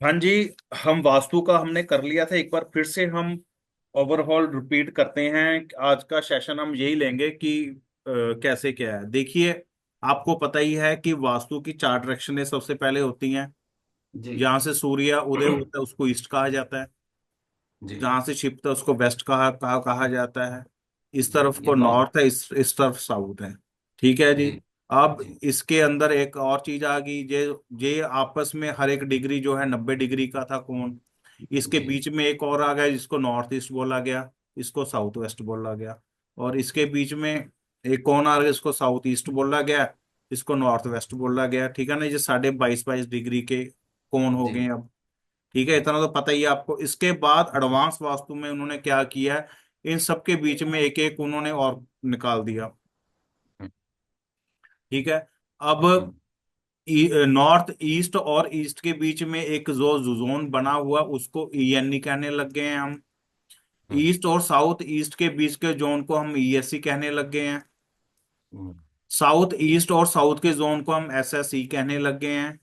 हाँ जी। हम वास्तु का हमने कर लिया था एक बार, फिर से हम ओवरऑल रिपीट करते हैं। आज का सेशन हम यही लेंगे कि कैसे क्या है। देखिए, आपको पता ही है कि वास्तु की चार डायरेक्शनें सबसे पहले होती हैं। जी। जहां से सूर्य उदय होता है उसको ईस्ट कहा जाता है। जी। जहां से छिपता है उसको वेस्ट कहा जाता है। इस जी, तरफ ये को नॉर्थ। नॉर्थ है, इस तरफ साउथ है। ठीक है जी। जी। अब जी। इसके अंदर एक और चीज आ गई, जे आपस में हर एक डिग्री जो है 90 डिग्री का था कोण। इसके जी। बीच में एक और आ गया जिसको नॉर्थ ईस्ट बोला गया, इसको साउथ वेस्ट बोला गया। और इसके बीच में एक कोण आ गया, इसको साउथ ईस्ट बोला गया, इसको नॉर्थ वेस्ट बोला गया। ठीक है ना, ये 22.5 22 डिग्री के कोण हो जी। गए अब। ठीक है, इतना तो पता ही है आपको। इसके बाद एडवांस वास्तु में उन्होंने क्या किया है, इन सबके बीच में एक एक उन्होंने और निकाल दिया। हम्म। ठीक है। अब हम्म। नॉर्थ ईस्ट और ईस्ट के बीच में एक जो जोन बना हुआ उसको ईएनई कहने लग गए हैं हम। हम्म। ईस्ट और साउथ ईस्ट के बीच के जोन को हम ईएससी कहने लग गए हैं। हम्म। साउथ ईस्ट और साउथ के जोन को हम एसएसई कहने लग गए हैं।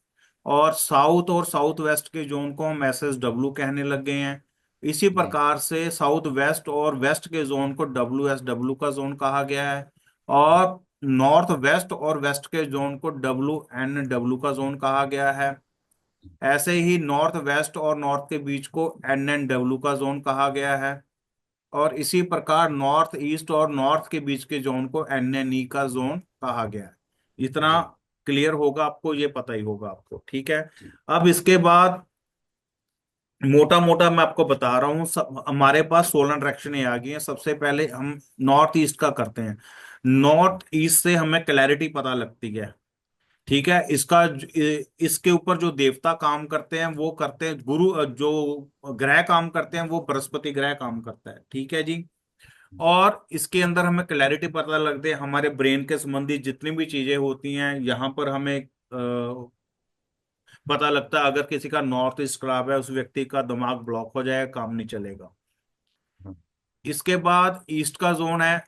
और साउथ और साउथ वेस्ट के जोन को हम एसएसडब्ल्यू कहने लग गए हैं। इसी जी। प्रकार से साउथ वेस्ट और वेस्ट के जोन को डब्ल्यूएसडब्ल्यू का जोन कहा गया है। और नॉर्थ वेस्ट और वेस्ट के जोन को डब्ल्यूएनडब्ल्यू का जोन कहा गया है। ऐसे ही नॉर्थ वेस्ट और नॉर्थ के बीच को एनएनडब्ल्यू का जोन कहा गया है। और इसी प्रकार नॉर्थ ईस्ट और नॉर्थ के बीच के जोन को एनएनई का जोन कहा गया है। इतना जी। क्लियर होगा आपको, ये पता ही होगा आपको। ठीक है। जी। अब इसके बाद मोटा मोटा मैं आपको बता रहा हूँ, सब हमारे पास 16 डायरेक्शन आ गई हैं। सबसे पहले हम नॉर्थ ईस्ट का करते हैं। नॉर्थ ईस्ट से हमें क्लैरिटी पता लगती है। ठीक है। इसके ऊपर जो देवता काम करते हैं वो करते हैं गुरु, जो ग्रह काम करते हैं वो बृहस्पति ग्रह काम करता है। ठीक है जी। और इसके अंदर हमें क्लैरिटी पता लगती है, हमारे ब्रेन के संबंधित जितनी भी चीजें होती हैं यहाँ पर हमें पता लगता है। अगर किसी का नॉर्थ ईस्ट खराब है, उस व्यक्ति का दिमाग ब्लॉक हो जाएगा, काम नहीं चलेगा। हम्म। इसके बाद ईस्ट का जोन है।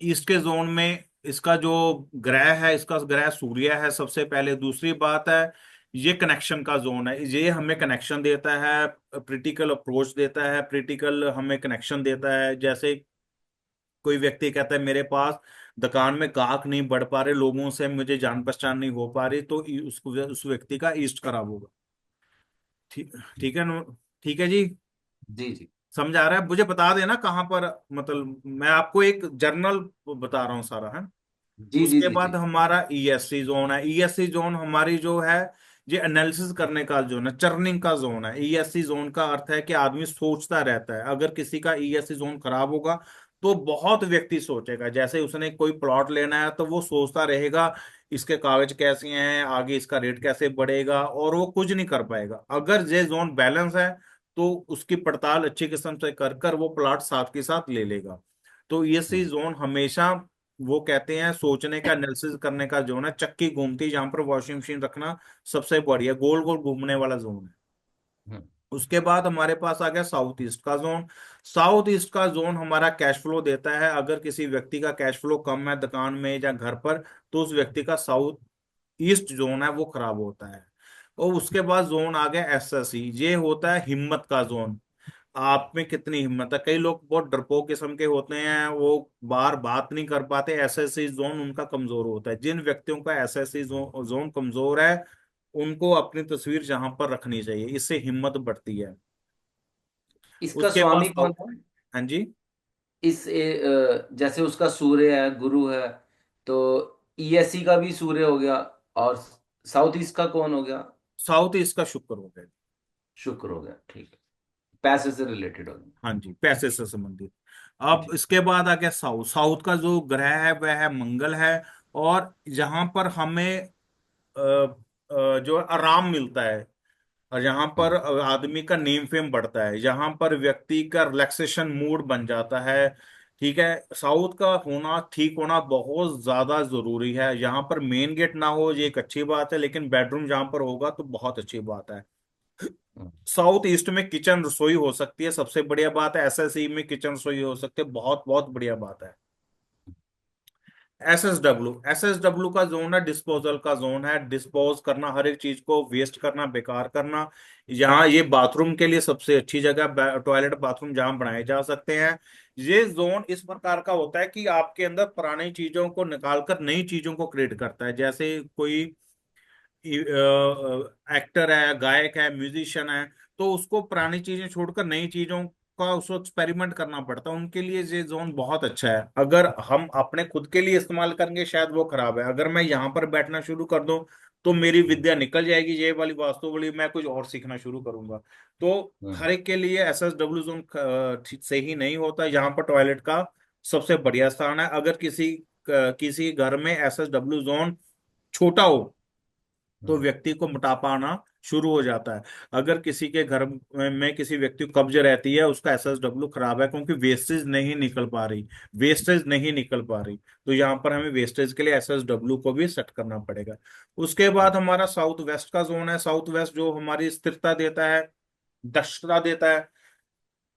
ईस्ट के जोन में इसका जो ग्रह है, इसका ग्रह सूर्य है सबसे पहले। दूसरी बात है, ये कनेक्शन का जोन है। ये हमें कनेक्शन देता है, प्रिटिकल अप्रोच देता है, प्रिटिकल हमें कनेक्शन देता है। जैसे कोई व्यक्ति कहता है मेरे पास दुकान में ग्राहक नहीं बढ़ पा रहे, लोगों से मुझे जान पहचान नहीं हो पा रही, तो उसको उस व्यक्ति का ईस्ट खराब होगा। ठीक ठीक है ठीक है जी। जी। जी। समझ आ रहा है? मुझे बता देना कहाँ पर, मतलब मैं आपको एक जर्नल बता रहा हूँ सारा है। जी। जी। उसके जी। बाद जी। हमारा ईएससी जोन है। ईएससी जोन हमारी जो है, ये एनालिसिस करने का जोन है, चर्निंग का जोन है। ईएससी जोन का अर्थ है कि आदमी सोचता रहता है। अगर किसी का ईएससी जोन खराब होगा तो बहुत व्यक्ति सोचेगा। जैसे उसने कोई प्लॉट लेना है तो वो सोचता रहेगा इसके कागज कैसे हैं, आगे इसका रेट कैसे बढ़ेगा, और वो कुछ नहीं कर पाएगा। अगर ये जोन बैलेंस है तो उसकी पड़ताल अच्छी किस्म से कर कर वो प्लॉट साथ के साथ ले लेगा। तो ईएससी हम्म। जोन हमेशा, वो कहते हैं सोचने का, एनालिसिस करने का जोन है। चक्की घूमती जहां पर वॉशिंग मशीन रखना सबसे बढ़िया, गोल गोल घूमने वाला जोन है। हम्म। उसके बाद हमारे पास आ गया साउथ ईस्ट का जोन। साउथ ईस्ट का जोन हमारा कैश फ्लो देता है। अगर किसी व्यक्ति का कैश फ्लो कम है दुकान में या घर पर, तो उस व्यक्ति का साउथ ईस्ट जोन है वो खराब होता है। और उसके बाद जोन आ गया एसएसई, ये होता है हिम्मत का जोन। आप में कितनी हिम्मत है। कई लोग बहुत डरपोक किस्म के होते हैं, वो बार बात नहीं कर पाते। एसएससी जोन उनका कमजोर होता है। जिन व्यक्तियों का एसएससी जोन कमजोर है, उनको अपनी तस्वीर जहां पर रखनी चाहिए, इससे हिम्मत बढ़ती है। इसका उसके बाद स्वामी कौन था? हाँ जी। जैसे उसका सूर्य है, गुरु है, तो ईएससी का भी सूर्य हो गया, और साउथ ईस्ट का कौन हो गया? साउथ ईस्ट का शुक्र हो गया। शुक्र हो गया, ठीक है। पैसे से रिलेटेड हो गया। हाँ जी, पैसे से संबंधित। अब जी। इसके बाद आ गया साउथ। साउथ का जो ग्रह है वह है मंगल है। और जहां पर हमें जो आराम मिलता है, और यहाँ पर हम्म। आदमी का नेम फेम बढ़ता है, यहाँ पर व्यक्ति का रिलैक्सेशन मूड बन जाता है। ठीक है। साउथ का होना, ठीक होना बहुत ज्यादा जरूरी है। यहाँ पर मेन गेट ना हो ये एक अच्छी बात है, लेकिन बेडरूम जहाँ पर होगा तो बहुत अच्छी बात है। हम्म। साउथ ईस्ट में किचन रसोई हो सकती है, सबसे बढ़िया बात है। एसएसई में किचन रसोई हो सकती है, बहुत बहुत बढ़िया बात है। एसएसडब्ल्यू का जोन है, डिस्पोजल का जोन है, डिस्पोज करना, हर एक चीज को वेस्ट करना, बेकार करना। यहाँ ये बाथरूम के लिए सबसे अच्छी जगह, टॉयलेट बाथरूम जहाँ बनाए जा सकते हैं। ये जोन इस प्रकार का होता है कि आपके अंदर पुरानी चीजों को निकालकर नई चीजों को क्रिएट करता है। जैसे कोई एक्टर है, गायक है, म्यूजिशियन है, तो उसको पुरानी चीजें छोड़कर नई चीजों का उसको एक्सपेरिमेंट करना पड़ता है। उनके लिए ये जोन बहुत अच्छा है। अगर हम अपने खुद के लिए इस्तेमाल करेंगे शायद वो खराब है। अगर मैं यहाँ पर बैठना शुरू कर दूं तो मेरी विद्या निकल जाएगी, ये वाली वास्तु वाली, मैं कुछ और सीखना शुरू करूंगा। तो हम्म। हर एक के लिए एसएसडब्ल्यू जोन ठीक से ही नहीं होता। यहाँ पर टॉयलेट का सबसे बढ़िया स्थान है। अगर किसी घर में एसएसडब्ल्यू जोन छोटा हो तो हम्म। व्यक्ति को मोटापा आना शुरू हो जाता है। अगर किसी के घर में किसी व्यक्ति को कब्ज रहती है, उसका एसएसडब्ल्यू खराब है, क्योंकि वेस्टेज नहीं निकल पा रही। तो यहाँ पर हमें वेस्टेज के लिए एसएसडब्ल्यू को भी सेट करना पड़ेगा। उसके बाद हमारा साउथ वेस्ट का जोन है। साउथ वेस्ट जो हमारी स्थिरता देता है, दक्षता देता है,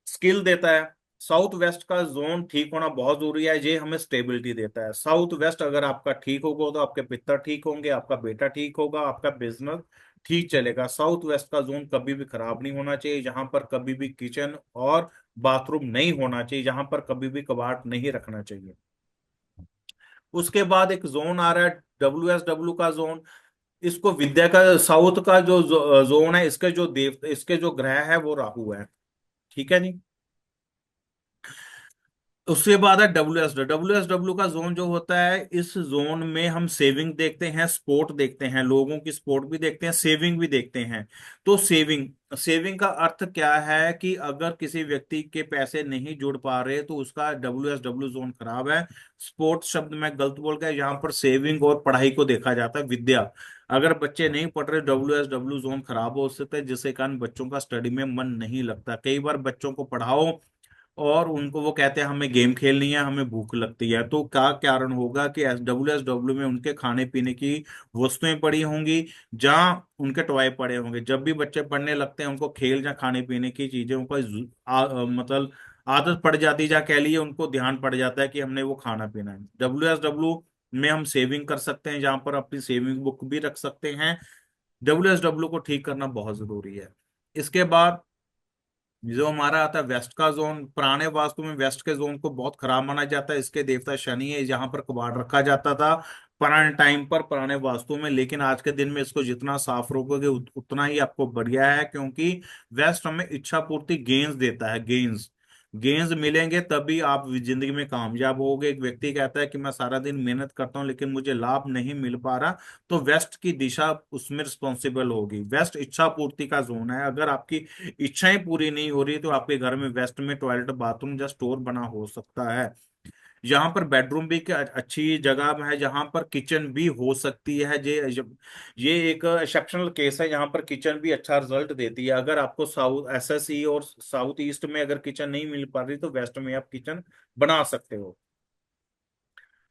स्किल देता है। साउथ वेस्ट का जोन ठीक होना बहुत जरूरी है, ये हमें स्टेबिलिटी देता है। साउथ वेस्ट अगर आपका ठीक होगा तो आपके पितर ठीक होंगे, आपका बेटा ठीक होगा, आपका बिजनेस ठीक चलेगा। साउथ वेस्ट का जोन कभी भी खराब नहीं होना चाहिए। जहां पर कभी भी किचन और बाथरूम नहीं होना चाहिए, जहां पर कभी भी कबाड़ नहीं रखना चाहिए। उसके बाद एक जोन आ रहा है, WSW का जोन। इसको विद्या का, साउथ का जो जोन है, इसके जो ग्रह है वो राहु है। ठीक है जी। उसके बाद है WSW का जोन जो होता है, इस जोन में हम सेविंग देखते हैं, स्पोर्ट देखते हैं, लोगों की स्पोर्ट भी देखते हैं, सेविंग भी देखते हैं। तो सेविंग सेविंग का अर्थ क्या है कि अगर किसी व्यक्ति के पैसे नहीं जुड़ पा रहे तो उसका WSW जोन खराब है। स्पोर्ट शब्द मैं गलत बोल गया, यहाँ पर सेविंग और पढ़ाई को देखा जाता है, विद्या। अगर बच्चे नहीं पढ़ रहे, WSW जोन खराब हो सकता है, जिसके कारण बच्चों का स्टडी में मन नहीं लगता। कई बार बच्चों को पढ़ाओ और उनको वो कहते हैं हमें गेम खेलनी है, हमें भूख लगती है, तो क्या कारण होगा कि WSW में उनके खाने पीने की वस्तुएं पड़ी होंगी, जहाँ उनके टॉय पड़े होंगे। जब भी बच्चे पढ़ने लगते हैं उनको खेल या खाने पीने की चीजों का मतलब आदत पड़ जाती है, या कह लिए उनको ध्यान पड़ जाता है कि हमने वो खाना पीना है। WSW में हम सेविंग कर सकते हैं, जहां पर अपनी सेविंग बुक भी रख सकते हैं। WSW को ठीक करना बहुत जरूरी है। इसके बाद जो हमारा आता है वेस्ट का जोन, पुराने वास्तु में वेस्ट के जोन को बहुत खराब माना जाता है। इसके देवता शनि है, जहां पर कबाड़ रखा जाता था पुराने टाइम पर, पुराने वास्तु में। लेकिन आज के दिन में इसको जितना साफ रखोगे उतना ही आपको बढ़िया है, क्योंकि वेस्ट हमें इच्छा पूर्ति गेन्स देता है। गेन्स गेन्स मिलेंगे तभी आप जिंदगी में कामयाब होगे। एक व्यक्ति कहता है कि मैं सारा दिन मेहनत करता हूँ लेकिन मुझे लाभ नहीं मिल पा रहा, तो वेस्ट की दिशा उसमें रिस्पॉन्सिबल होगी। वेस्ट इच्छा पूर्ति का जोन है। अगर आपकी इच्छाएं पूरी नहीं हो रही तो आपके घर में वेस्ट में टॉयलेट बाथरूम या स्टोर बना हो सकता है। यहाँ पर बेडरूम भी अच्छी जगह है, जहाँ पर किचन भी हो सकती है। ये एक एक्सेप्शनल केस है, यहाँ पर किचन भी अच्छा रिजल्ट देती है। अगर आपको साउथ SSE और साउथ ईस्ट में अगर किचन नहीं मिल पा रही तो वेस्ट में आप किचन बना सकते हो।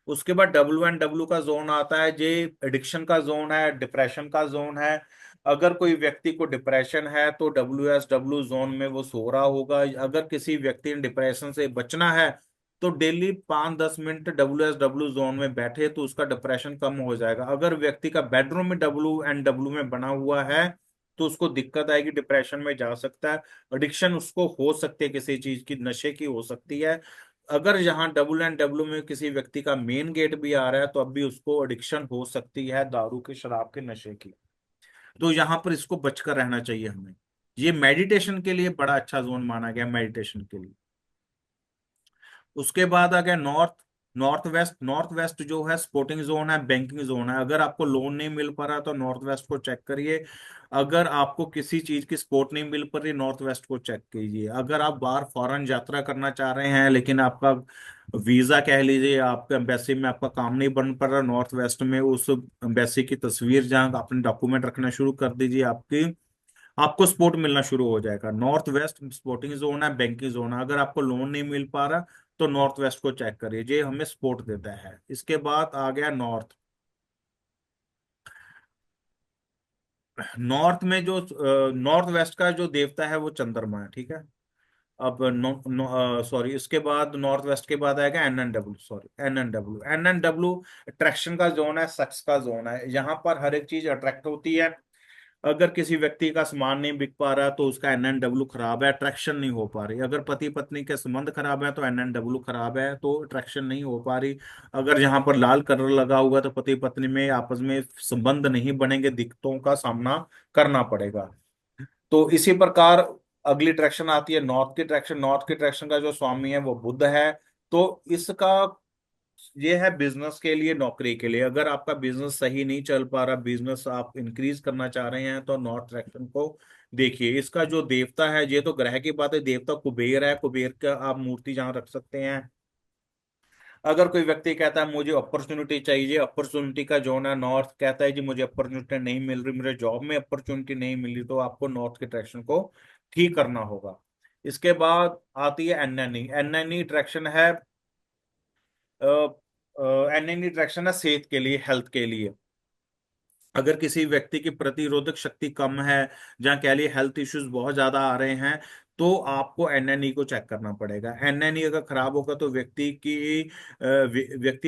उसके बाद WNW का जोन आता है, जे एडिक्शन का जोन है, डिप्रेशन का जोन है। अगर कोई व्यक्ति को डिप्रेशन है तो WSW जोन में वो सो रहा होगा। अगर किसी व्यक्ति ने डिप्रेशन से बचना है तो डेली 5-10 मिनट WSW जोन में बैठे तो उसका डिप्रेशन कम हो जाएगा। अगर व्यक्ति का बेडरूम में WNW में बना हुआ है तो उसको दिक्कत आएगी, डिप्रेशन में जा सकता है। एडिक्शन उसको हो सकती है, किसी चीज की, नशे की हो सकती है। अगर यहाँ WNW में किसी व्यक्ति का मेन गेट भी आ रहा है तो अब भी उसको एडिक्शन हो सकती है, दारू के, शराब के, नशे की। तो यहाँ पर इसको बचकर रहना चाहिए हमें। ये मेडिटेशन के लिए बड़ा अच्छा जोन माना गया, मेडिटेशन के लिए। उसके बाद आ गया नॉर्थ वेस्ट जो है स्पोर्टिंग जोन है, बैंकिंग जोन है। अगर आपको लोन नहीं मिल पा रहा तो नॉर्थ वेस्ट को चेक करिए। अगर आपको किसी चीज की सपोर्ट नहीं मिल पा रही, नॉर्थ वेस्ट को चेक कीजिए। अगर आप बाहर फॉरेन यात्रा करना चाह रहे हैं लेकिन आपका वीजा कह लीजिए, आपका एम्बेसी में आपका काम नहीं बन पा रहा, नॉर्थ वेस्ट में उस एम्बेसी की तस्वीर, जहाँ अपने डॉक्यूमेंट रखना शुरू कर दीजिए, आपको सपोर्ट मिलना शुरू हो जाएगा। नॉर्थ वेस्ट सपोर्टिंग जोन है, बैंकिंग जोन है। अगर आपको लोन नहीं मिल पा रहा तो नॉर्थ वेस्ट को चेक करिए, ये हमें सपोर्ट देता है। इसके बाद आ गया नॉर्थ में जो नॉर्थ वेस्ट का जो देवता है वो चंद्रमा है। ठीक है। अब सॉरी, इसके बाद नॉर्थ वेस्ट के बाद आएगा NNW, sorry NNW। NNW attraction का जोन है, सेक्स का जोन है, यहाँ पर हर एक चीज अट्रैक्ट होती है। अगर किसी व्यक्ति का सामान नहीं बिक पा रहा तो उसका NNW खराब है, अट्रैक्शन नहीं हो पा रही। अगर पति पत्नी के संबंध खराब है तो NNW खराब है, तो अट्रैक्शन नहीं हो पा रही। अगर यहाँ पर लाल कलर लगा हुआ तो पति पत्नी में आपस में संबंध नहीं बनेंगे, दिक्कतों का सामना करना पड़ेगा। तो इसी प्रकार अगली ट्रैक्शन आती है नॉर्थ की ट्रैक्शन। नॉर्थ की ट्रैक्शन का जो स्वामी है वो बुध है। तो इसका ये है बिजनेस के लिए, नौकरी के लिए। अगर आपका बिजनेस सही नहीं चल पा रहा, बिजनेस आप इंक्रीज करना चाह रहे हैं, तो नॉर्थ ट्रैक्शन को देखिए। इसका जो देवता है, ये तो ग्रह की बात है, देवता कुबेर है। कुबेर का आप मूर्ति जहाँ रख सकते हैं। अगर कोई व्यक्ति कहता है मुझे अपॉर्चुनिटी चाहिए, अपॉर्चुनिटी का जोन है नॉर्थ, कहता है जी मुझे अपॉर्चुनिटी नहीं मिल रही, मुझे जॉब में अपॉर्चुनिटी नहीं मिल रही, तो आपको नॉर्थ के डायरेक्शन को ठीक करना होगा। इसके बाद आती है NNE। NNE डायरेक्शन है, NNE डायरेक्शन है सेहत के लिए, हेल्थ के लिए। अगर किसी व्यक्ति की प्रतिरोधक शक्ति कम है, जहाँ कह लिए हेल्थ इश्यूज बहुत ज्यादा आ रहे हैं, तो आपको NNE को चेक करना पड़ेगा। NNE अगर खराब होगा तो व्यक्ति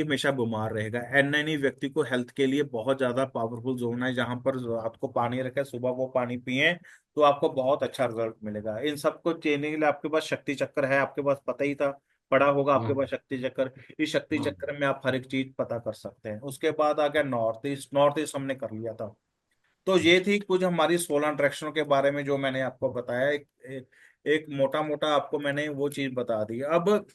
हमेशा बीमार रहेगा। NNE व्यक्ति को हेल्थ के लिए बहुत ज्यादा पावरफुल जोन है, जहां पर रात को पानी रखे, सुबह वो पानी पिए, तो आपको बहुत अच्छा रिजल्ट मिलेगा। इन सबको चेंजने के लिए आपके पास शक्ति चक्र है, आपके पास पता ही था, पड़ा होगा आपके हम्म। पास शक्ति चक्र। इस शक्ति हम्म। चक्र में आप हर एक चीज पता कर सकते हैं। उसके बाद आ गया नॉर्थ ईस्ट। नॉर्थ ईस्ट हमने कर लिया था। तो ये थी कुछ हमारी 16 अट्रैक्शनों के बारे में जो मैंने आपको बताया। एक मोटा मोटा आपको मैंने वो चीज बता दी। अब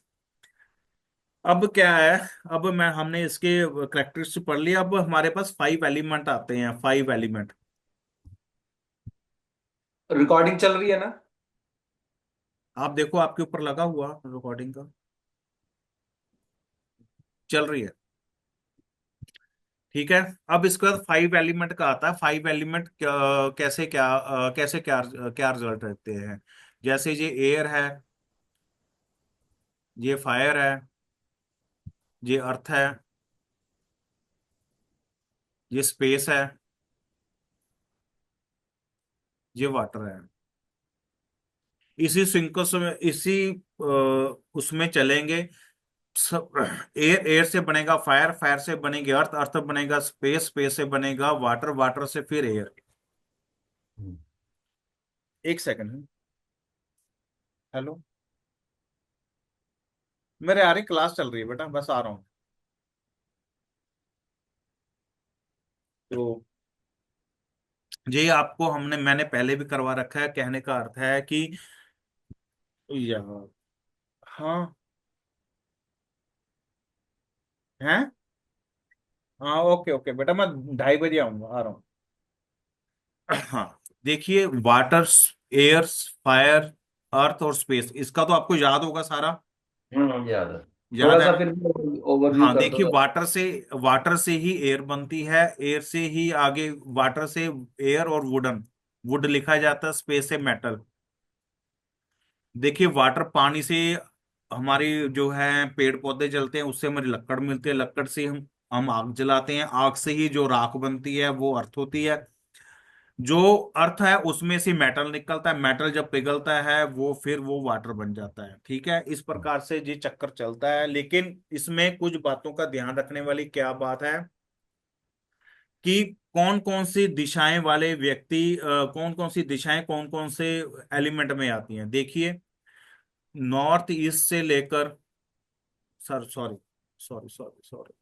क्या है, अब मैं हमने इसके करेक्टरिस्टिक पढ़ लिया। अब हमारे पास 5 एलिमेंट आते हैं, 5 एलिमेंट। रिकॉर्डिंग चल रही है ना? आप देखो आपके ऊपर लगा हुआ रिकॉर्डिंग का, चल रही है, ठीक है। अब इसके बाद 5 एलिमेंट का आता है। 5 एलिमेंट कैसे क्या क्या रिजल्ट रहते हैं। जैसे ये एयर है, ये फायर है, ये अर्थ है, ये स्पेस है, ये वाटर है। इसी सिंकस में, इसी उसमें चलेंगे। एयर, एयर से बनेगा फायर, फायर से बनेगी अर्थ, अर्थ बनेगा स्पेस, स्पेस से बनेगा वाटर, वाटर से फिर एयर। हम्म। एक सेकंड। हेलो, मेरे यार क्लास चल रही है बेटा, बस आ रहा हूँ। तो ये आपको मैंने पहले भी करवा रखा है। कहने का अर्थ है कि यार, हाँ है, हाँ ओके ओके बेटा, मैं 2:30 बजे आऊंगा, आ रहा हूँ। हाँ, देखिए वाटर, एयर, फायर, अर्थ और स्पेस, इसका तो आपको याद होगा सारा। याद है। थोड़ा याद है सा ना। फिर ओवरव्यू हाँ कर दो देखिए, तो। वाटर से ही एयर बनती है, एयर से ही आगे, वाटर से एयर और वुडन, वुड लिखा जाता है, स्पेस से मेटल। देखिए वाटर, पानी से हमारी जो है पेड़ पौधे जलते हैं, उससे हमारी लकड़ मिलती है, लकड़ से हम आग जलाते हैं, आग से ही जो राख बनती है वो अर्थ होती है। जो अर्थ है उसमें से मेटल निकलता है, मेटल जब पिघलता है वो फिर वो वाटर बन जाता है, ठीक है। इस प्रकार से ये चक्कर चलता है। लेकिन इसमें कुछ बातों का ध्यान रखने वाली क्या बात है कि कौन कौन सी दिशाएं वाले व्यक्ति, कौन कौन सी दिशाएं कौन कौन से एलिमेंट में आती हैं। देखिए, नॉर्थ ईस्ट से लेकर, sir sorry, sorry sorry sorry,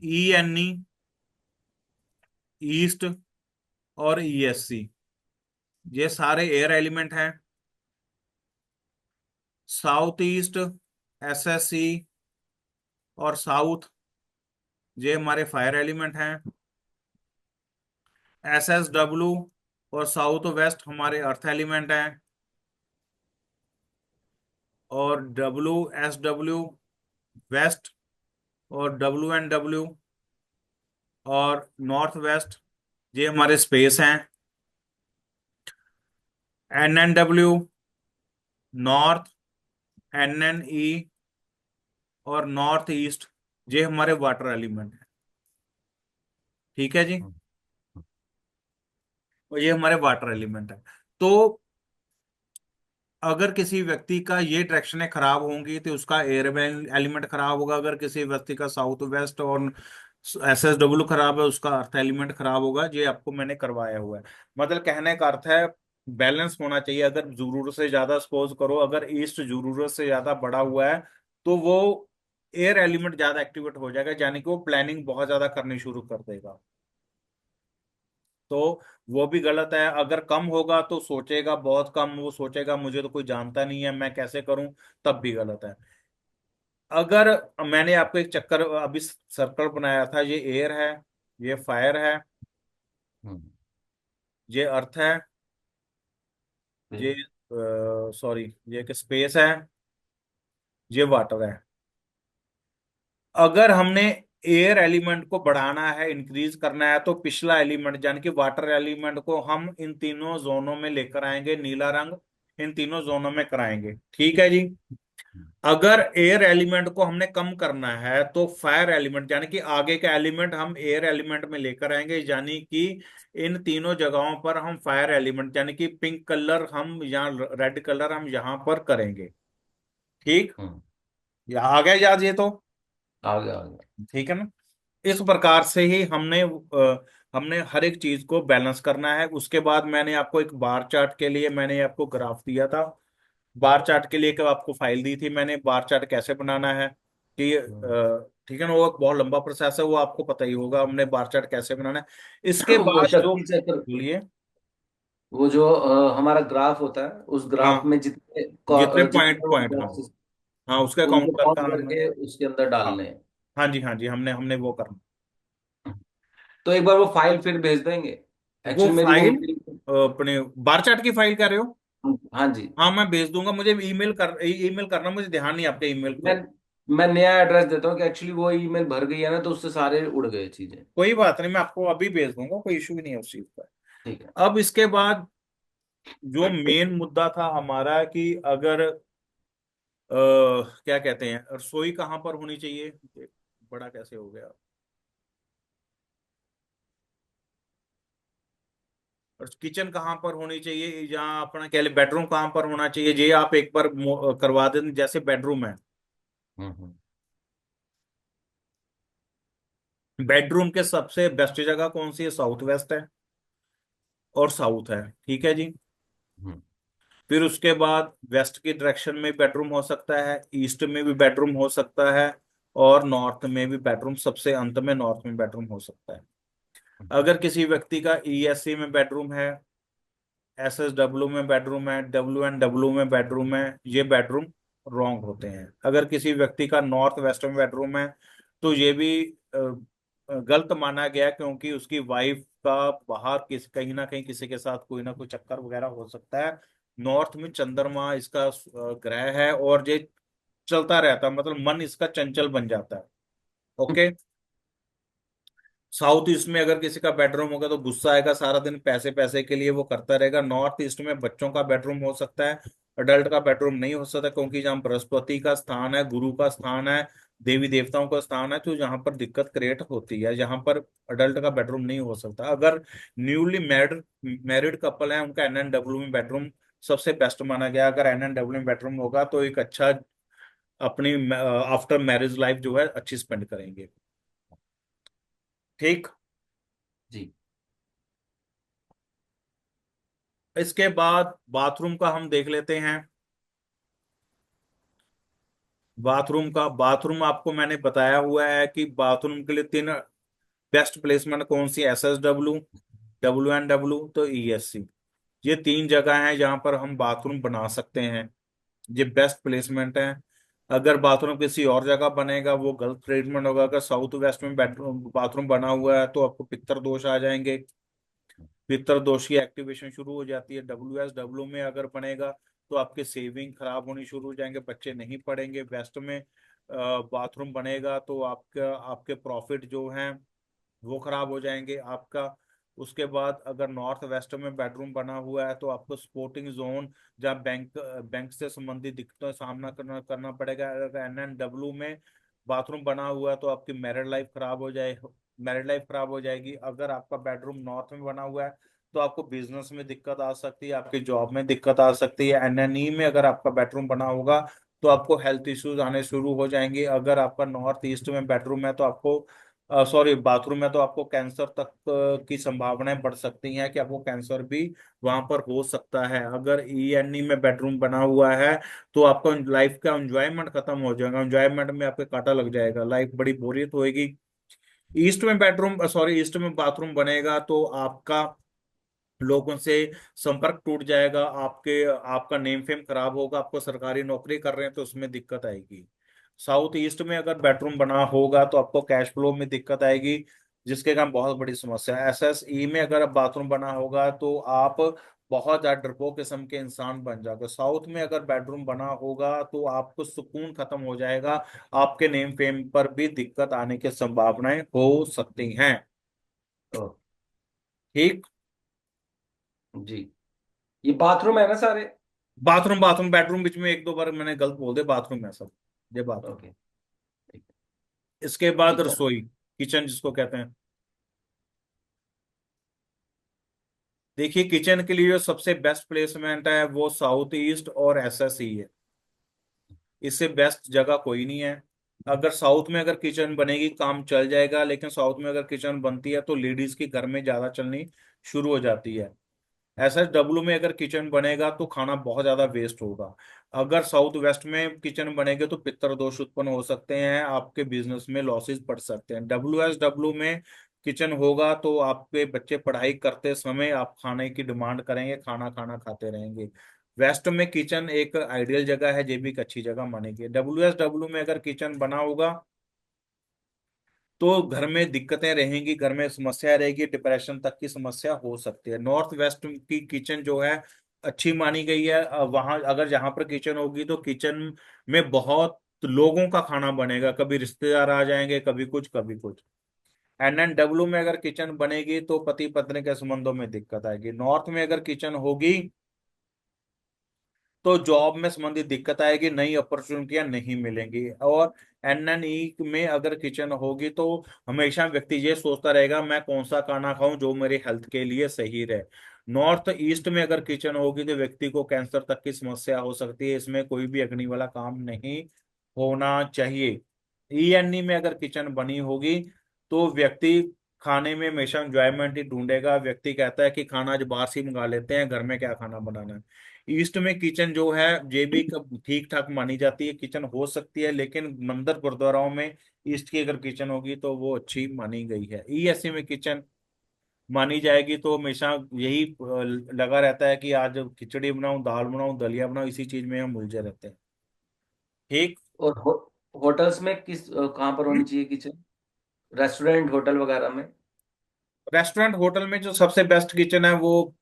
ENE, east और ESC, ये सारे एयर एलिमेंट हैं। साउथ ईस्ट, SSE और साउथ, ये हमारे फायर एलिमेंट हैं। SSW और साउथ वेस्ट हमारे अर्थ एलिमेंट हैं। और WSW वेस्ट, और WNW और नॉर्थ वेस्ट, ये हमारे स्पेस हैं। NNW नॉर्थ, NNE और नॉर्थ ईस्ट, ये हमारे वाटर एलिमेंट है, ठीक है जी। और ये हमारे वाटर एलिमेंट है। तो अगर किसी व्यक्ति का ये डायरेक्शनें खराब होंगी तो उसका एयर एलिमेंट खराब होगा। अगर किसी व्यक्ति का साउथ वेस्ट और SSW खराब है, उसका अर्थ एलिमेंट खराब होगा। ये आपको मैंने करवाया हुआ है। मतलब कहने का अर्थ है बैलेंस होना चाहिए। अगर जरूरत से ज्यादा सपोज करो, अगर ईस्ट जरूरत से ज्यादा बढ़ा हुआ है तो वो एयर एलिमेंट ज्यादा एक्टिवेट हो जाएगा, यानी कि वो प्लानिंग बहुत ज्यादा करनी शुरू कर देगा। तो वो भी गलत है। अगर कम होगा तो सोचेगा बहुत कम, वो सोचेगा मुझे तो कोई जानता नहीं है, मैं कैसे करूं, तब भी गलत है। अगर मैंने आपको एक चक्कर अभी सर्कल बनाया था, ये एयर है, ये फायर है, हम्म। ये अर्थ है, ये फिर। सॉरी ये कि स्पेस है, ये वाटर है। अगर हमने एयर एलिमेंट को बढ़ाना है, इंक्रीज करना है, तो पिछला एलिमेंट यानी कि वाटर एलिमेंट को हम इन तीनों जोनों में लेकर आएंगे, नीला रंग इन तीनों जोनों में कराएंगे। ठीक है जी। अगर एयर एलिमेंट को हमने कम करना है तो फायर एलिमेंट यानी कि आगे का एलिमेंट हम एयर एलिमेंट में लेकर आएंगे, यानी कि इन तीनों जगहों पर हम फायर एलिमेंट यानी कि पिंक कलर हम यहाँ, रेड कलर हम यहाँ पर करेंगे। ठीक। हम्म। या आ गया याद ये तो? आ गया आ गया। ठीक है ना। इस प्रकार से ही हमने हर एक चीज को बैलेंस करना है। उसके बाद मैंने आपको एक बार चार्ट के लिए मैंने आपको ग्राफ दिया था। बार चार्ट के लिए एक आपको फाइल दी थी मैंने, बार चार्ट कैसे बनाना है कि ठीक है ना। वो एक बहुत लंबा प्रोसेस है, वो आपको पता ही होगा हमने बार चार्ट कैसे बनाना है। इसके वो बाद जो शक्ति चक्र, बोलिए। वो जो हमारा ग्राफ होता है, उस ग्राफ हाँ, में जितने जितने जितने पॉइंट वो पॉइंट, हाँ। बॉक्सेस, हाँ, उसका उनको काउंट करके काउंट हमने। करके उसके अंदर हाँ, डालने हैं। हाँ जी, हाँ जी, हमने हमने वो करना। तो एक बार वो फाइल फिर भेज देंगे। वो एक्चुअली मेरी वो फाइल मेरी- अपने बार चार्ट की फाइल कह रहे हो? हाँ जी। हाँ, मैं भेज दूंगा। मुझे ईमेल करना, मुझे ध्यान नहीं आपके ईमेल मैं को। मैं नया एड्रेस देता हूँ कि एक्चुअली वो ईमेल भर गई है ना, तो उससे सारे उड़ गए चीजें। कोई बात नहीं, मैं आपको अभी भेज दूंगा, कोई इशू भी नहीं है उस चीज ठीक है। का। अब इसके बाद जो मेन मुद्दा था हमारा कि अगर क्या कहते हैं, रसोई कहाँ पर होनी चाहिए। ये बड़ा कैसे हो गया। और किचन कहाँ पर होनी चाहिए, जहाँ अपना कह ले बेडरूम कहाँ पर होना चाहिए, ये आप एक बार करवा दें। जैसे बेडरूम है, हम्म। बेडरूम के सबसे बेस्ट जगह कौन सी है? साउथ वेस्ट है और साउथ है। ठीक है जी। हम्म। फिर उसके बाद वेस्ट की डायरेक्शन में बेडरूम हो सकता है, ईस्ट में भी बेडरूम हो सकता है, और नॉर्थ में भी बेडरूम, सबसे अंत में नॉर्थ में बेडरूम हो सकता है। अगर किसी व्यक्ति का ESC में बेडरूम है, SSW में बेडरूम है, WNW में बेडरूम है, ये बेडरूम रॉन्ग होते हैं। अगर किसी व्यक्ति का नॉर्थ वेस्ट में बेडरूम है तो ये भी गलत माना गया, क्योंकि उसकी वाइफ का बाहर कहीं ना कहीं किसी के साथ कोई ना कोई चक्कर वगैरह हो सकता है। नॉर्थ में चंद्रमा इसका ग्रह है, और ये चलता रहता है, मतलब मन इसका चंचल बन जाता है। ओके। साउथ ईस्ट में अगर किसी का बेडरूम होगा तो गुस्सा आएगा सारा दिन, पैसे पैसे के लिए वो करता रहेगा। नॉर्थ ईस्ट में बच्चों का बेडरूम हो सकता है, अडल्ट का बेडरूम नहीं हो सकता, क्योंकि जहाँ बृहस्पति का स्थान है, गुरु का स्थान है, देवी देवताओं का स्थान है, तो यहाँ पर दिक्कत क्रिएट होती है। यहाँ पर अडल्ट का बेडरूम नहीं हो सकता। अगर न्यूली मैरिड मैरिड कपल है, उनका NNW में बेडरूम सबसे बेस्ट माना गया। अगर NNW में बेडरूम होगा तो एक अच्छा अपनी आफ्टर मैरिज लाइफ जो है अच्छी स्पेंड करेंगे। ठीक। जी। इसके बाद बाथरूम का हम देख लेते हैं। बाथरूम आपको मैंने बताया हुआ है कि बाथरूम के लिए तीन बेस्ट प्लेसमेंट कौन सी, SSW, WNW तो ESC। ये तीन जगह हैं जहां पर हम बाथरूम बना सकते हैं। ये बेस्ट प्लेसमेंट है। अगर बाथरूम किसी और जगह बनेगा वो गलत ट्रीटमेंट होगा। अगर साउथ वेस्ट में बेडरूम बाथरूम बना हुआ है तो आपको पित्तर दोष आ जाएंगे, पितर दोष की एक्टिवेशन शुरू हो जाती है। WSW में अगर बनेगा तो आपके सेविंग खराब होनी शुरू हो जाएंगे, बच्चे नहीं पढ़ेंगे। वेस्ट में बाथरूम बनेगा तो आपका आपके प्रॉफिट जो हैं वो खराब हो जाएंगे आपका। उसके बाद अगर नॉर्थ वेस्ट में बेडरूम बना हुआ है तो आपको स्पोर्टिंग जोन, जहाँ बैंक से संबंधित दिक्कतों का सामना करना करना पड़ेगा। अगर NNW में बाथरूम बना हुआ है तो आपकी मैरिड लाइफ खराब हो जाएगी। अगर आपका बेडरूम नॉर्थ में बना हुआ है तो आपको बिजनेस में दिक्कत आ सकती है, आपके जॉब में दिक्कत आ सकती है। एनएनई में अगर आपका बेडरूम बना होगा तो आपको हेल्थ इश्यूज आने शुरू हो जाएंगे। अगर आपका नॉर्थ ईस्ट में बेडरूम है तो आपको सॉरी बाथरूम है तो आपको कैंसर तक की संभावनाएं बढ़ सकती हैं कि आपको कैंसर भी वहां पर हो सकता है। अगर ईएनई में बेडरूम बना हुआ है तो आपका लाइफ का एंजॉयमेंट खत्म हो जाएगा, एंजॉयमेंट में आपके कांटा लग जाएगा, लाइफ बड़ी बोरियत होएगी। ईस्ट में बेडरूम सॉरी ईस्ट में बाथरूम बनेगा तो आपका लोगों से संपर्क टूट जाएगा, आपके आपका नेम फेम खराब होगा, आपको सरकारी नौकरी कर रहे हैं तो उसमें दिक्कत आएगी। साउथ ईस्ट में अगर बेडरूम बना होगा तो आपको कैश फ्लो में दिक्कत आएगी, जिसके कारण बहुत बड़ी समस्या है। एसएसई में अगर बाथरूम बना होगा तो आप बहुत ज्यादा डरपोक किस्म के इंसान बन जाओगे। साउथ में अगर बेडरूम बना होगा तो आपको सुकून खत्म हो जाएगा, आपके नेम फेम पर भी दिक्कत आने की संभावनाएं हो सकती हैं। ओ, ठीक। जी। ये बाथरूम है ना सारे? बाथरूम बाथरूम बेडरूम बीच में एक दो बार मैंने गलत बोल दिया, बाथरूम है सब, ये बाथरूम। ओके। ठीक। इसके बाद किचन। रसोई, किचन जिसको कहते हैं। देखिए किचन के लिए जो सबसे बेस्ट प्लेसमेंट है वो साउथ ईस्ट और एसएसई है, इससे बेस्ट जगह कोई नहीं है। अगर साउथ में अगर किचन बनेगी काम चल जाएगा, लेकिन साउथ में अगर किचन बनती है तो लेडीज की घर में ज्यादा चलनी शुरू हो जाती है। एसएसडब्ल्यू में अगर किचन बनेगा तो खाना बहुत ज्यादा वेस्ट होगा। अगर साउथ वेस्ट में किचन बनेगा तो पितर दोष उत्पन्न हो सकते हैं, आपके बिजनेस में लॉसेस पड़ सकते हैं। डब्ल्यूएसडब्ल्यू में किचन होगा तो आपके बच्चे पढ़ाई करते समय आप खाने की डिमांड करेंगे, खाना खाना खाते रहेंगे। वेस्ट में किचन एक आइडियल जगह है, ये भी एक अच्छी जगह मानेगी। डब्ल्यूएसडब्ल्यू में अगर किचन बना होगा तो घर में दिक्कतें रहेंगी, घर में समस्या रहेगी, डिप्रेशन तक की समस्या हो सकती है। नॉर्थ वेस्ट की किचन जो है अच्छी मानी गई है। वहां अगर जहां पर किचन होगी तो किचन में बहुत लोगों का खाना बनेगा, कभी रिश्तेदार आ जाएंगे, कभी कुछ कभी कुछ। एनएनडब्ल्यू में अगर किचन बनेगी तो पति पत्नी के संबंधों में दिक्कत आएगी। नॉर्थ में अगर किचन होगी तो जॉब में संबंधित दिक्कत आएगी, नई अपॉर्चुनिटियां नहीं मिलेंगी। और एनएनई में अगर किचन होगी तो हमेशा व्यक्ति ये सोचता रहेगा मैं कौन सा खाना खाऊं जो मेरी हेल्थ के लिए सही रहे। नॉर्थ ईस्ट में अगर किचन होगी तो व्यक्ति को कैंसर तक की समस्या हो सकती है, इसमें कोई भी अग्नि वाला काम नहीं होना चाहिए। ईएनई में अगर किचन बनी होगी तो व्यक्ति खाने में हमेशा एंजॉयमेंट ही ढूंढेगा, व्यक्ति कहता है कि खाना आज बाहर से ही मंगा लेते हैं, घर में क्या खाना बनाना है। ईस्ट में किचन जो है ये भी ठीक ठाक मानी जाती है, किचन हो सकती है, लेकिन मंदिर गुरुद्वाराओं में ईस्ट की अगर किचन होगी तो वो अच्छी मानी गई है। ईएससी में किचन मानी जाएगी तो हमेशा यही लगा रहता है कि आज खिचड़ी बनाऊं, दाल बनाऊं, दलिया बनाऊं, इसी चीज में हम उलझे रहते हैं। ठीक। और होटल्स में कहाँ पर होनी चाहिए किचन? रेस्टोरेंट होटल वगैरह में? रेस्टोरेंट होटल में जो सबसे बेस्ट किचन है वो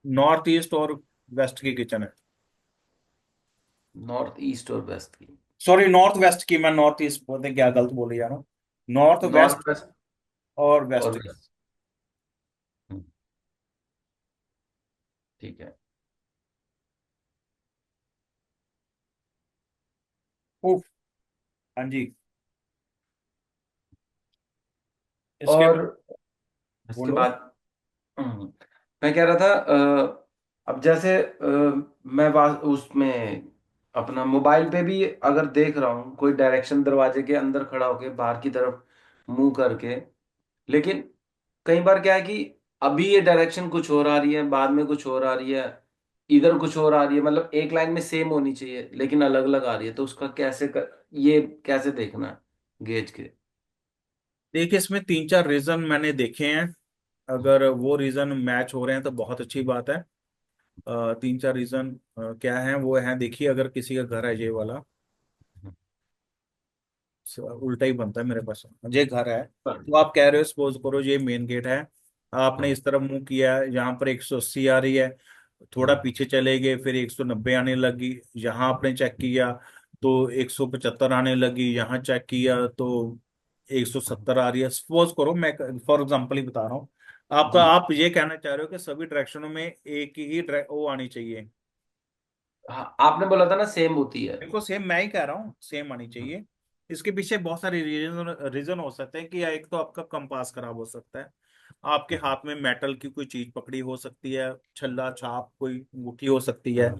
नॉर्थ ईस्ट और वेस्ट की किचन है। नॉर्थ ईस्ट और वेस्ट की? सॉरी नॉर्थ वेस्ट की, मैं नॉर्थ ईस्ट बोलते क्या गलत बोले जा रहा हूँ। नॉर्थ वेस्ट नॉर्थ वेस्ट और और वेस्ट की। वेस्ट। ठीक है। उफ, हाँ जी। इसके और बाद इसके बोलो। बाद मैं कह रहा था अब जैसे मैं उसमें अपना मोबाइल पे भी अगर देख रहा हूँ कोई डायरेक्शन दरवाजे के अंदर खड़ा होके बाहर की तरफ मुंह करके, लेकिन कई बार क्या है कि अभी ये डायरेक्शन कुछ और आ रही है, बाद में कुछ और आ रही है, इधर कुछ और आ रही है, मतलब एक लाइन में सेम होनी चाहिए लेकिन अलग अलग आ रही है, तो उसका ये कैसे देखना है गेज के? देखिए इसमें तीन चार रीजन मैंने देखे हैं, अगर वो रीजन मैच हो रहे हैं तो बहुत अच्छी बात है। तीन चार रीजन क्या है वो है, देखिए अगर किसी का घर है ये वाला, उल्टा ही बनता है मेरे पास, ये घर है तो आप कह रहे हो सपोज करो ये मेन गेट है, आपने हाँ। इस तरफ मुंह किया है, यहाँ पर 180 आ रही है, थोड़ा पीछे चले गए फिर 190 आने लगी, यहाँ आपने चेक किया तो 175 आने लगी, यहाँ चेक किया तो 170 आ रही है। सपोज करो मैं फॉर एग्जांपल ही बता रहा हूँ आपका, जी। आप ये कहना चाह रहे हो कि सभी डायरेक्शनों में एक ही वो आनी चाहिए। हाँ, आपने बोला था ना सेम होती है। बिल्कुल सेम मैं ही कह रहा हूँ सेम आनी चाहिए। इसके पीछे बहुत सारे रीजन रीजन हो सकते हैं कि या एक तो आपका कंपास खराब हो सकता है, आपके हाथ में मेटल की कोई चीज पकड़ी हो सकती है, छल्ला छाप कोई अंगूठी हो सकती है।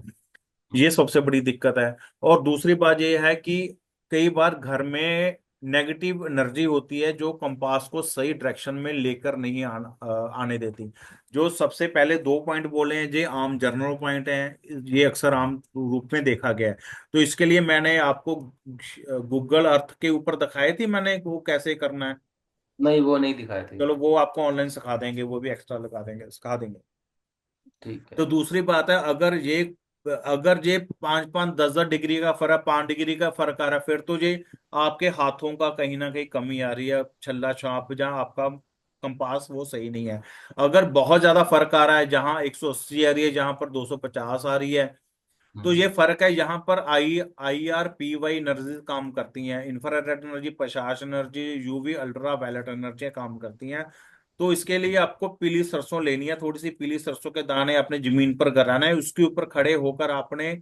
ये सबसे बड़ी दिक्कत है। और दूसरी बात ये है कि कई बार घर में नेगेटिव एनर्जी होती है जो कंपास को सही डायरेक्शन में लेकर नहीं आने देती। जो सबसे पहले दो पॉइंट बोले हैं, ये आम जनरल पॉइंट हैं, ये अक्सर आम रूप में देखा गया है। तो इसके लिए मैंने आपको गूगल अर्थ के ऊपर दिखाई थी मैंने, वो कैसे करना है। नहीं, वो नहीं दिखाए थे। चलो वो आपको ऑनलाइन सिखा देंगे, वो भी एक्स्ट्रा लगा देंगे, सिखा देंगे। ठीक तो है। दूसरी बात है, अगर ये 5-5 10-10 डिग्री का फर्क, 5 डिग्री का फर्क आ रहा है, फिर तो ये आपके हाथों का कहीं ना कहीं कमी आ रही है, छल्ला छाप जहाँ आपका कंपास वो सही नहीं है। अगर बहुत ज्यादा फर्क आ रहा है, जहाँ 180 आ रही है, जहाँ पर 250 आ रही है, तो हम्म। ये फर्क है। यहाँ पर IR PY एनर्जी काम करती हैं, इंफ्रारेड एनर्जी, प्रकाश energy, UV ultra violet energy काम करती हैं। तो इसके लिए आपको पीली सरसों लेनी है, थोड़ी सी पीली सरसों के दाने अपने जमीन पर गराना है, उसके ऊपर खड़े होकर आपने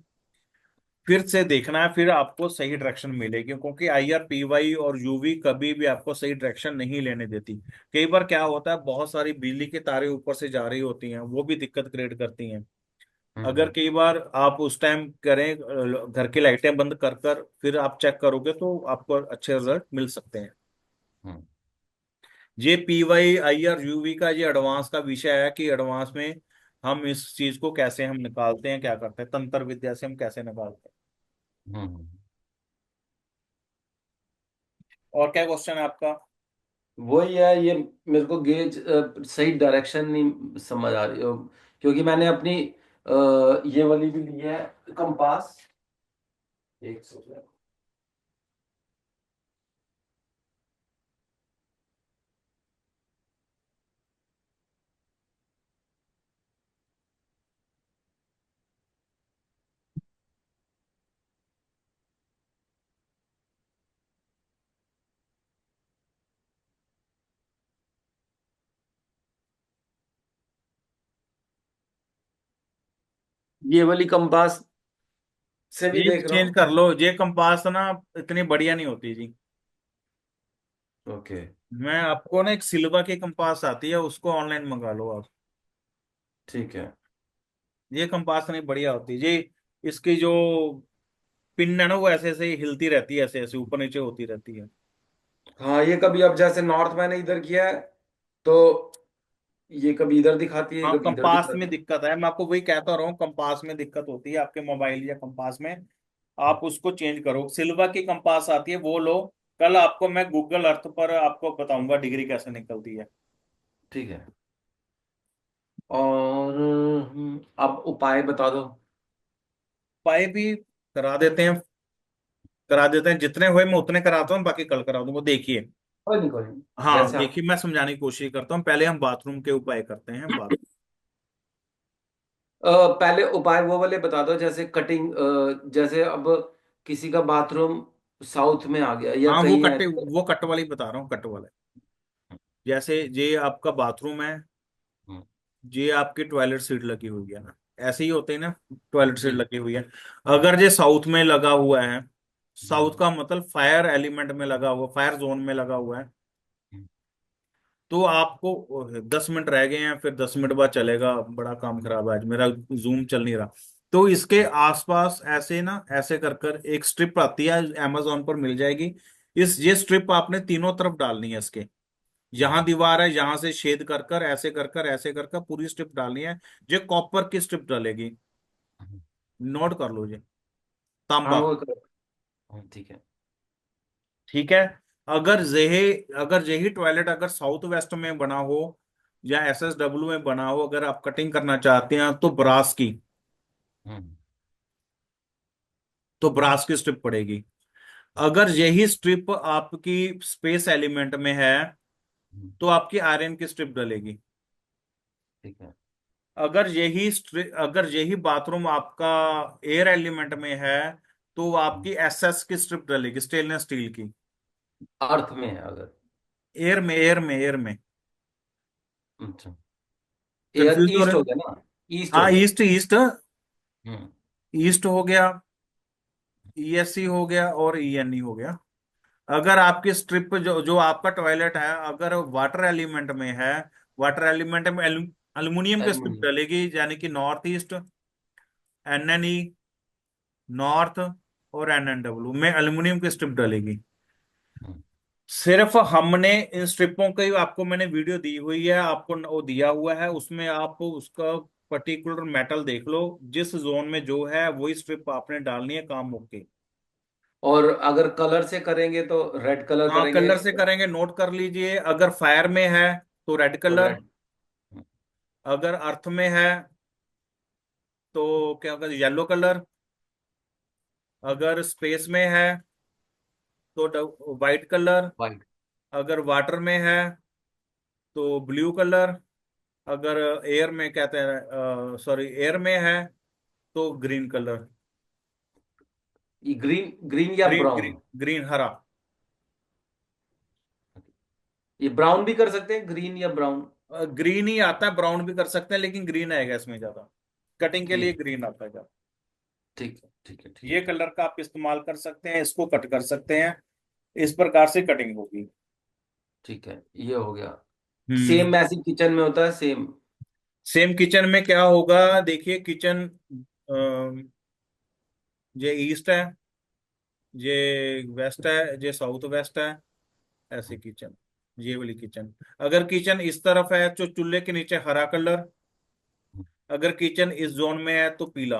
फिर से देखना है, फिर आपको सही डायरेक्शन मिलेगी। क्योंकि IR PY और यूवी कभी भी आपको सही डायरेक्शन नहीं लेने देती। कई बार क्या होता है, बहुत सारी बिजली की तारें ऊपर से जा रही होती हैं, वो भी दिक्कत क्रिएट करती हैं। अगर हम्म। कई बार आप उस टाइम करें, घर की लाइटें बंद कर कर फिर आप चेक करोगे, तो आपको अच्छे रिजल्ट मिल सकते हैं। हम्म। ये PY IR UV का ये एडवांस का विषय है कि एडवांस में हम इस चीज को कैसे हम निकालते हैं, क्या करते हैं, तंत्र विद्या से हम कैसे निकालते हैं। हम्म। और क्या क्वेश्चन है आपका? वही है ये। मेरे को गेज सही डायरेक्शन नहीं समझ आ रही हो, क्योंकि मैंने अपनी ये वाली भी ली है कंपास। एक सेकंड। ये वाली कंपास से भी ये देख रहा चेंज हूँ। कर लो, ये कंपास ना इतनी बढ़िया नहीं होती जी। ओके। मैं आपको ना एक सिल्वा की कंपास आती है, उसको ऑनलाइन मंगा लो आप। ठीक है। ये कंपास नहीं बढ़िया होती जी। इसकी जो पिन है ना, वो ऐसे ऐसे ही हिलती रहती है, ऐसे ऐसे ऊपर नीचे होती रहती है। हाँ, ये कभी अब जैसे नॉर्थ मैंने इधर किया है, तो ये कभी इधर दिखाती है, हाँ, कभी इधर कंपास दिखाती में है। दिक्कत है, मैं आपको वही कहता रहा हूँ, कंपास में दिक्कत होती है आपके मोबाइल या कंपास में। आप उसको चेंज करो, सिल्वा की कंपास आती है वो लो। कल आपको मैं गूगल अर्थ पर आपको बताऊंगा डिग्री कैसे निकलती है। ठीक है। और अब उपाय बता दो। पाए भी करा देते हैं, जितने हुए मैं उतने कराता हूँ, बाकी कल करा दूंगा, देखिए। कोई नहीं, कोई नहीं। हाँ जैसे आप देखिए, मैं समझाने की कोशिश करता हूँ, पहले हम बाथरूम के उपाय करते हैं बात। पहले उपाय वो वाले बता दो, जैसे कटिंग, जैसे अब किसी का बाथरूम साउथ में आ गया या हाँ, कहीं है। वो कट वाली बता रहा हूँ, कट वाला। जैसे ये आपका बाथरूम है, हम्म। ये आपकी टॉयलेट सीट लगी हुई है ना, ऐसे ही होते हैं ना, टॉयलेट सीट जी। लगी हुई है। अगर ये साउथ में लगा हुआ है, साउथ हम्म। का मतलब फायर एलिमेंट में लगा हुआ, फायर जोन में लगा हुआ है, तो आपको 10 मिनट रह गए हैं, फिर 10 मिनट बाद चलेगा, बड़ा काम खराब है आज मेरा, जूम चल नहीं रहा। तो इसके आसपास ऐसे ना, ऐसे कर कर एक स्ट्रिप आती है, Amazon पर मिल जाएगी। ये स्ट्रिप आपने तीनों तरफ डालनी है इसके। यहाँ हम्म। दीवार है, यहाँ से छेद कर कर, ऐसे कर कर, ऐसे कर कर पूरी स्ट्रिप डालनी है। जो कॉपर की स्ट्रिप डालेगी, हम्म। नोट कर लो जी, हाँ, तांबा। वो ठीक है। ठीक है। अगर यही अगर यही टॉयलेट अगर साउथ वेस्ट में बना हो या SSW में बना हो, अगर आप कटिंग करना चाहते हैं, तो हम्म। ब्रास की स्ट्रिप पड़ेगी। अगर यही स्ट्रिप आपकी स्पेस एलिमेंट में है, हम्म। तो आपकी आयरन की स्ट्रिप डलेगी। ठीक है। अगर यही बाथरूम आपका एयर एलिमेंट में है, तो हम्म। आपकी SS की स्ट्रिप डलेगी, स्टेनलेस स्टील की। अर्थ में है अगर। एयर में। अच्छा। एयर कंफ्यूज हो ईस्ट रहे हो हैं? गया ना। ईस्ट हो हाँ, गया। East east. हम्म। ईस्ट हो गया, ESC हो गया, और ENE हो गया। अगर आपकी स्ट्रिप जो जो आपका टॉयलेट है, अगर वाटर एलिमेंट में है, वाटर एलिमेंट में अल्युमिनियम की स्ट्रिप एल्यूमिनियम। डलेगी, यानी कि नॉर्थ ईस्ट, NNE, नॉर्थ, और NNW में अल्युमिनियम की स्ट्रिप डलेगी। सिर्फ हमने इन स्ट्रिपों की आपको मैंने वीडियो दी हुई है, आपको वो दिया हुआ है, उसमें आप उसका पर्टिकुलर मेटल देख लो, जिस जोन में जो है वही स्ट्रिप आपने डालनी है, काम ओके। और अगर कलर से करेंगे तो रेड कलर हाँ, करेंगे कलर से करेंगे, नोट कर लीजिए। अगर फायर में है तो रेड तो कलर, रेड। अगर अर्थ में है तो क्या होगा, येलो कलर, अगर स्पेस में है तो वाइट कलर, वाइट। अगर वाटर में है तो ब्लू कलर, अगर एयर में कहते हैं, सॉरी, एयर में है तो ग्रीन कलर। ये ग्रीन, ग्रीन या ग्रीन, ब्राउन? ग्रीन, ग्रीन, हरा। ये ब्राउन भी कर सकते हैं, ग्रीन या ब्राउन? ग्रीन ही आता है, ब्राउन भी कर सकते हैं, लेकिन ग्रीन आएगा इसमें ज्यादा, कटिंग के लिए ग्रीन। ग्रीन आता है ज्यादा। ठीक है, ठीक है, ये ठीक है। कलर का आप इस्तेमाल कर सकते हैं, इसको कट कर सकते हैं, इस प्रकार से कटिंग होगी। ठीक है, ये हो गया। हम्म। सेम ऐसी किचन में होता है, सेम? सेम किचन में क्या होगा, देखिए किचन, ये ईस्ट है, ये वेस्ट है, ये साउथ वेस्ट है, ऐसे किचन, ये वाली किचन। अगर किचन इस तरफ है तो चूल्हे के नीचे हरा कलर, अगर किचन इस जोन में है तो पीला,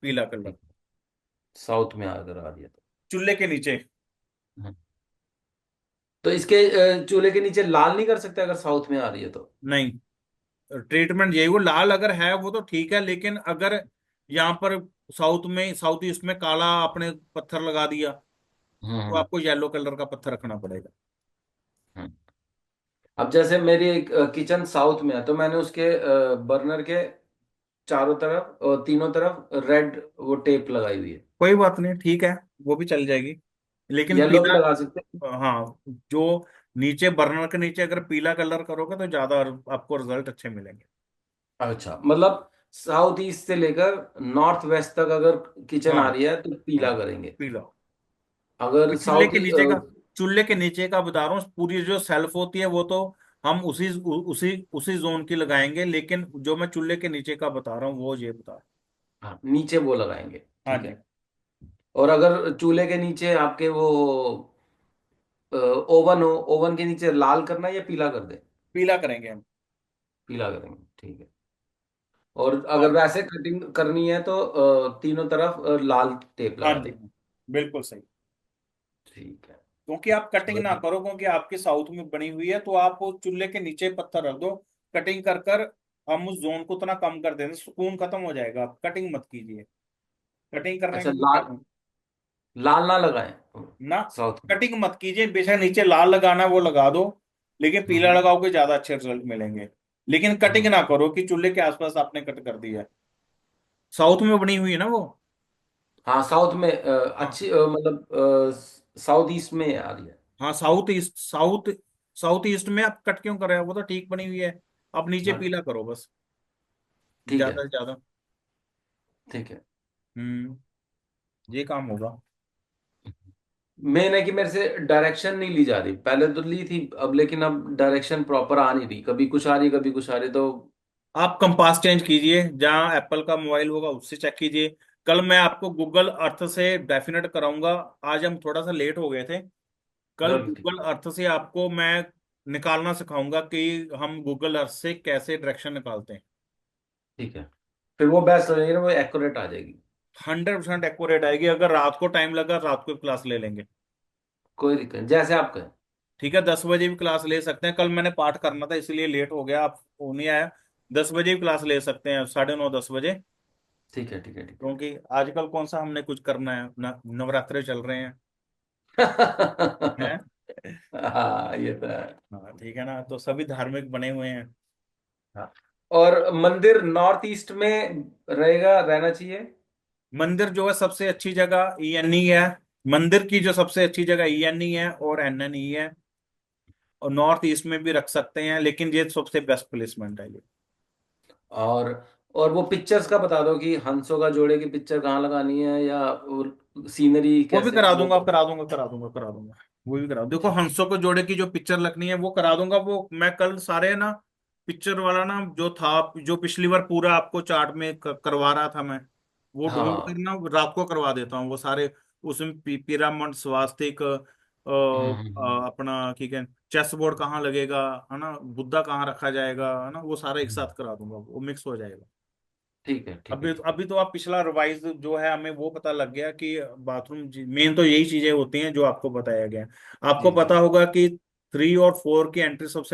पीला कलर। ठीक है, साउथ में अगर आ दिया तो। चूल्हे के नीचे हम्म। तो इसके चूल्हे के नीचे लाल नहीं कर सकते अगर साउथ में आ रही है तो? नहीं, ट्रीटमेंट यही, वो लाल अगर है वो तो ठीक है, लेकिन अगर यहाँ पर साउथ में, साउथ ईस्ट में काला आपने पत्थर लगा दिया तो हम्म। आपको येलो कलर का पत्थर रखना पड़ेगा। हम्म। अब जैसे मेरी एक किचन साउथ में है, तो मैंने उसके बर्नर के चारों तरफ और तीनों तरफ रेड वो टेप लगाई हुई है। कोई बात नहीं, ठीक है, वो भी चल जाएगी, लेकिन येलो भी पीला। लगा सकते हैं? हाँ, जो नीचे बर्नर के नीचे अगर पीला कलर करोगे तो ज्यादा आपको रिजल्ट अच्छे मिलेंगे। अच्छा, मतलब साउथ ईस्ट से लेकर नॉर्थ वेस्ट तक अगर किचन हाँ, आ रही है तो हाँ, पीला करेंगे? पीला। अगर तो साउथ चूल्हे के नीचे का बता रहा हूँ, पूरी जो सेल्फ होती है वो तो हम उसी उसी जोन की लगाएंगे, लेकिन जो मैं चूल्हे के नीचे का बता रहा हूँ वो ये बता रहा हूँ। हाँ, नीचे वो लगाएंगे, हाँ ठीक जी। है। और अगर चूल्हे के नीचे आपके वो ओवन हो, ओवन के नीचे लाल करना है या पीला कर दे? पीला करेंगे हम। पीला करेंगे, ठीक है। और हाँ, अगर वैसे कटिंग करनी है तो तीनों तरफ लाल टेप हाँ लगा जी, दे? बिल्कुल सही। ठीक है। क्योंकि आप कटिंग चलो ना ठीक। करो, क्योंकि आपके साउथ में बनी हुई है, तो आप वो चूल्हे के नीचे पत्थर रख दो, कटिंग कर कर हम उस जोन को उतना कम कर देंगे, सुकून खत्म हो जाएगा, आप कटिंग मत कीजिए, कटिंग करने अच्छा, का कोई लाल, फायदा लाल ना लगाएं ना। साउथ में? कटिंग मत कीजिए, बेशक नीचे लाल लगाना है वो लगा दो, लेकिन पीला हम्म। लगाओगे ज्यादा अच्छे रिजल्ट मिलेंगे। लेकिन कटिंग हम्म। ना करो कि चूल्हे के आसपास आपने कट कर दिया है। साउथ में बनी हुई है ना वो। हाँ, साउथ में हाँ, अच्छी मतलब साउथ ईस्ट में आ रही है। हाँ, साउथ ईस्ट, साउथ ईस्ट में आप कट क्यों कर रहे हो, वो तो ठीक बनी हुई है। आप नीचे हाँ, पीला करो बस, ठीक ज्यादा है, से ज्यादा। ठीक है। हम्म, ये काम होगा। मेन है कि मेरे से डायरेक्शन नहीं ली जा रही, पहले तो ली थी अब, लेकिन अब डायरेक्शन प्रॉपर आ नहीं रही, कभी कुछ आ रही कभी कुछ आ रही तो। आप कंपास चेंज कीजिए, जहाँ एप्पल का मोबाइल होगा उससे चेक कीजिए। कल मैं आपको गूगल अर्थ से डेफिनेट कराऊंगा। आज हम थोड़ा सा लेट हो गए थे। कल हाँ, ठीक। गूगल अर्थ से आपको मैं निकालना सिखाऊंगा कि हम गूगल अर्थ से कैसे डायरेक्शन निकालते हैं। ठीक है, फिर वो बेस्ट हो जाएगी ना, वो एक्यूरेट आ जाएगी। 100% एक्यूरेट आएगी। अगर रात को टाइम लगा, रात को क्लास ले लेंगे। कोई दिक्कत नहीं, जैसे आप कहें। ठीक है, 10 बजे भी क्लास ले सकते हैं। कल मैंने पाठ करना था इसलिए लेट हो गया, आप वो नहीं आया। 10 बजे भी क्लास ले सकते हैं, 9:30, 10 बजे। ठीक है, ठीक है, ठीक क्योंकि आजकल कौन सा हमने कुछ करना है, नवरात्रे चल रहे हैं। है। हैं। हाँ, ये तो है। हाँ, ठीक है ना, तो सभी धार्मिक बने हुए हैं। हाँ। और मंदिर नॉर्थ ईस्ट में रहेगा, रहना चाहिए? मंदिर जो है सबसे अच्छी जगह ENE है। मंदिर की जो सबसे अच्छी जगह ENE है और NNE है। और नॉर्थ ईस्ट में भी रख सकते हैं, लेकिन ये सबसे बेस्ट प्लेसमेंट है ये। और और वो पिक्चर्स का बता दो कि हंसों का जोड़े की पिक्चर कहाँ लगानी है, या वो सीनरी वो भी कैसे करा वो दूंगा, करा दूंगा, करा दूंगा, करा दूंगा। वो भी करा, देखो ठीक है। हंसों को जोड़े की जो पिक्चर लगनी है वो करा दूंगा। वो मैं कल सारे ना पिक्चर वाला ना जो था, जो पिछली बार पूरा आपको चार्ट में करवा रहा था मैं, वो ढूंढ कर हाँ। ना रात को करवा देता हूँ वो सारे। उसमें पिरामिड, स्वास्तिक, अपना ठीक है, चेस बोर्ड कहाँ लगेगा, है ना, बुद्धा कहाँ रखा जाएगा, है ना, वो सारा एक हम्म, साथ करा दूंगा, वो मिक्स हो जाएगा। ठीक है, ठीक है, अभी ठीक है। अभी तो आप पिछला रिवाइज जो है हमें वो पता लग गया कि बाथरूम मेन तो यही चीजें होती हैं जो आपको बताया गया है। आपको जी, जी। पता होगा कि 3 और 4 की एंट्री सबसे